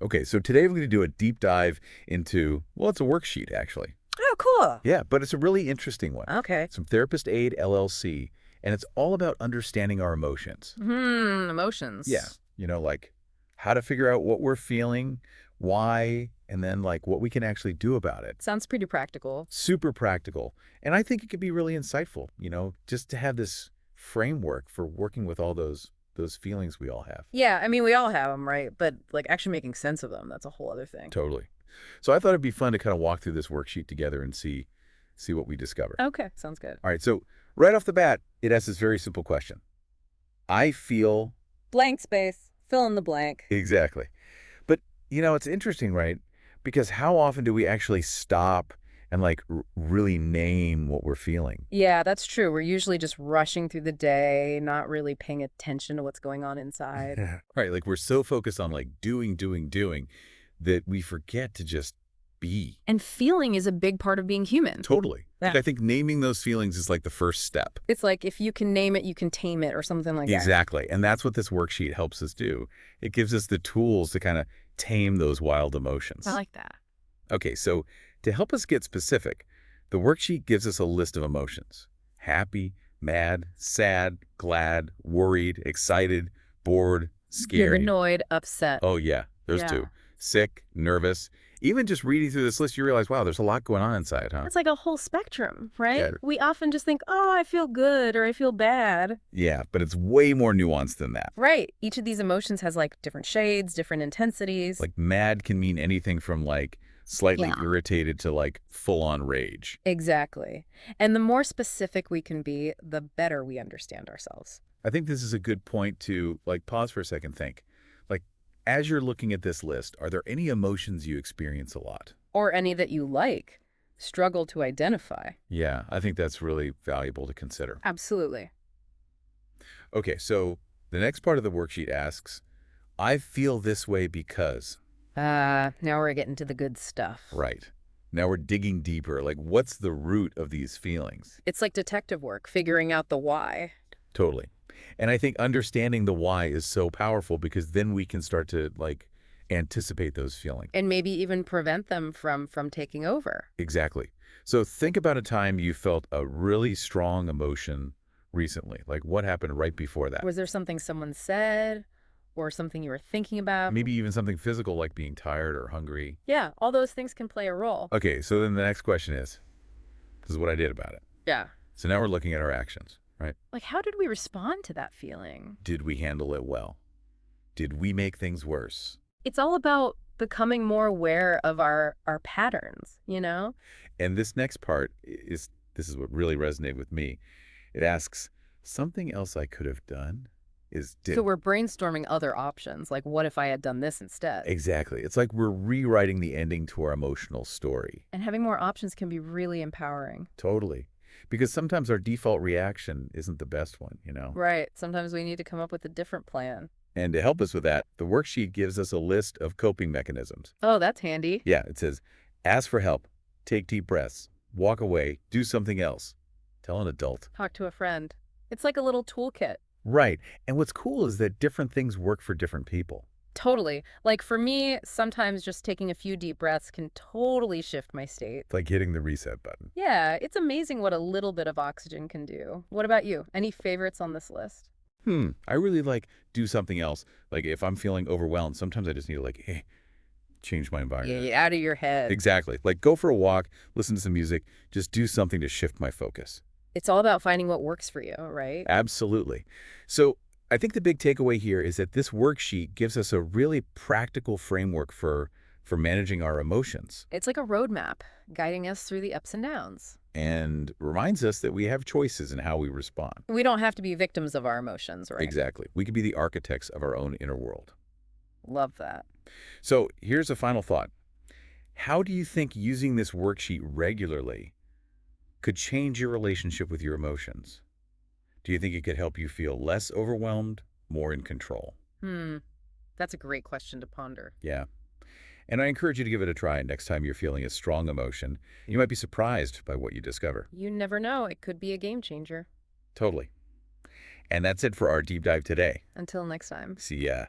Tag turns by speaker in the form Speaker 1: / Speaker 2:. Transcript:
Speaker 1: Okay, so today we're going to do a deep dive into, well, it's a worksheet, actually.
Speaker 2: Oh, cool.
Speaker 1: Yeah, but it's a really interesting one.
Speaker 2: Okay.
Speaker 1: It's from Therapist Aid, LLC, and it's all about understanding our emotions. Yeah,
Speaker 2: Emotions.
Speaker 1: like how to figure out what we're feeling, why, and then like what we can actually do about it.
Speaker 2: Sounds pretty practical.
Speaker 1: Super practical. And I think it could be really insightful, just to have this framework for working with all those feelings we all have.
Speaker 2: Yeah, I mean, we all have them, right? But like actually making sense of them, that's a whole other thing.
Speaker 1: Totally. So I thought it'd be fun to kind of walk through this worksheet together and see what we discover.
Speaker 2: Okay, sounds good.
Speaker 1: All right, so right off the bat, it asks this very simple question. I feel
Speaker 2: Blank space. Fill in the blank.
Speaker 1: exactly. But, it's interesting, right? Because how often do we actually stop and like really name what we're feeling?
Speaker 2: Yeah, that's true. We're usually just rushing through the day, not really paying attention to what's going on inside.
Speaker 1: Right, like we're so focused on like doing that we forget to just be.
Speaker 2: And feeling is a big part of being human.
Speaker 1: Totally.
Speaker 2: Yeah.
Speaker 1: I think naming those feelings is like the first step.
Speaker 2: It's like if you can name it, you can tame it or something like that.
Speaker 1: Exactly. And that's what this worksheet helps us do. It gives us the tools to kind of tame those wild emotions.
Speaker 2: I like that.
Speaker 1: Okay, so to help us get specific, the worksheet gives us a list of emotions. Happy, mad, sad, glad, worried, excited, bored, scared.
Speaker 2: Annoyed, upset.
Speaker 1: Oh, yeah, there's two. Sick, nervous. Even just reading through this list, you realize, wow, there's a lot going on inside, huh?
Speaker 2: It's like a whole spectrum, right?
Speaker 1: Yeah.
Speaker 2: We often just think, oh, I feel good or I feel bad.
Speaker 1: Yeah, but it's way more nuanced than that.
Speaker 2: Right. Each of these emotions has like different shades, different intensities.
Speaker 1: Like mad can mean anything from like slightly irritated to like full-on rage.
Speaker 2: Exactly. And the more specific we can be, the better we understand ourselves.
Speaker 1: I think this is a good point to like pause for a second, think. Like, as you're looking at this list, are there any emotions you experience a lot?
Speaker 2: Or any that you like, struggle to identify.
Speaker 1: Yeah, I think that's really valuable to consider.
Speaker 2: Absolutely.
Speaker 1: Okay, so the next part of the worksheet asks, I feel this way because.
Speaker 2: Now we're getting to the good stuff.
Speaker 1: Right. Now we're digging deeper. Like, what's the root of these feelings?
Speaker 2: It's like detective work, figuring out the why.
Speaker 1: Totally. And I think understanding the why is so powerful because then we can start to, like, anticipate those feelings.
Speaker 2: And maybe even prevent them from taking over.
Speaker 1: Exactly. So think about a time you felt a really strong emotion recently. Like, what happened right before that?
Speaker 2: Was there something someone said or something you were thinking about?
Speaker 1: Maybe even something physical like being tired or hungry.
Speaker 2: Yeah, all those things can play a role.
Speaker 1: Okay, so then the next question is, this is what I did about it.
Speaker 2: Yeah.
Speaker 1: So now we're looking at our actions, right?
Speaker 2: Like, how did we respond to that feeling?
Speaker 1: Did we handle it well? Did we make things worse?
Speaker 2: It's all about becoming more aware of our patterns, you know?
Speaker 1: And this next part this is what really resonated with me. It asks, something else I could have done is did.
Speaker 2: So we're brainstorming other options, like what if I had done this instead?
Speaker 1: Exactly. It's like we're rewriting the ending to our emotional story.
Speaker 2: And having more options can be really empowering.
Speaker 1: Totally. Because sometimes our default reaction isn't the best one,
Speaker 2: Right. Sometimes we need to come up with a different plan.
Speaker 1: And to help us with that, the worksheet gives us a list of coping mechanisms.
Speaker 2: Oh, that's handy.
Speaker 1: Yeah, it says, ask for help, take deep breaths, walk away, do something else. Tell an adult.
Speaker 2: Talk to a friend. It's like a little toolkit.
Speaker 1: Right. And what's cool is that different things work for different people.
Speaker 2: Totally. Like for me, sometimes just taking a few deep breaths can totally shift my state.
Speaker 1: It's like hitting the reset button.
Speaker 2: Yeah, it's amazing what a little bit of oxygen can do. What about you? Any favorites on this list?
Speaker 1: I really like do something else. Like if I'm feeling overwhelmed, sometimes I just need to like, hey, change my environment.
Speaker 2: Yeah, out of your head.
Speaker 1: Exactly. Like go for a walk, listen to some music, just do something to shift my focus.
Speaker 2: It's all about finding what works for you, right?
Speaker 1: Absolutely. So I think the big takeaway here is that this worksheet gives us a really practical framework for managing our emotions.
Speaker 2: It's like a roadmap guiding us through the ups and downs.
Speaker 1: And reminds us that we have choices in how we respond.
Speaker 2: We don't have to be victims of our emotions, right?
Speaker 1: Exactly. We can be the architects of our own inner world.
Speaker 2: Love that.
Speaker 1: So here's a final thought. How do you think using this worksheet regularly could change your relationship with your emotions? Do you think it could help you feel less overwhelmed, more in control?
Speaker 2: That's a great question to ponder.
Speaker 1: Yeah. And I encourage you to give it a try next time you're feeling a strong emotion. You might be surprised by what you discover.
Speaker 2: You never know. It could be a game changer.
Speaker 1: Totally. And that's it for our deep dive today.
Speaker 2: Until next time.
Speaker 1: See ya.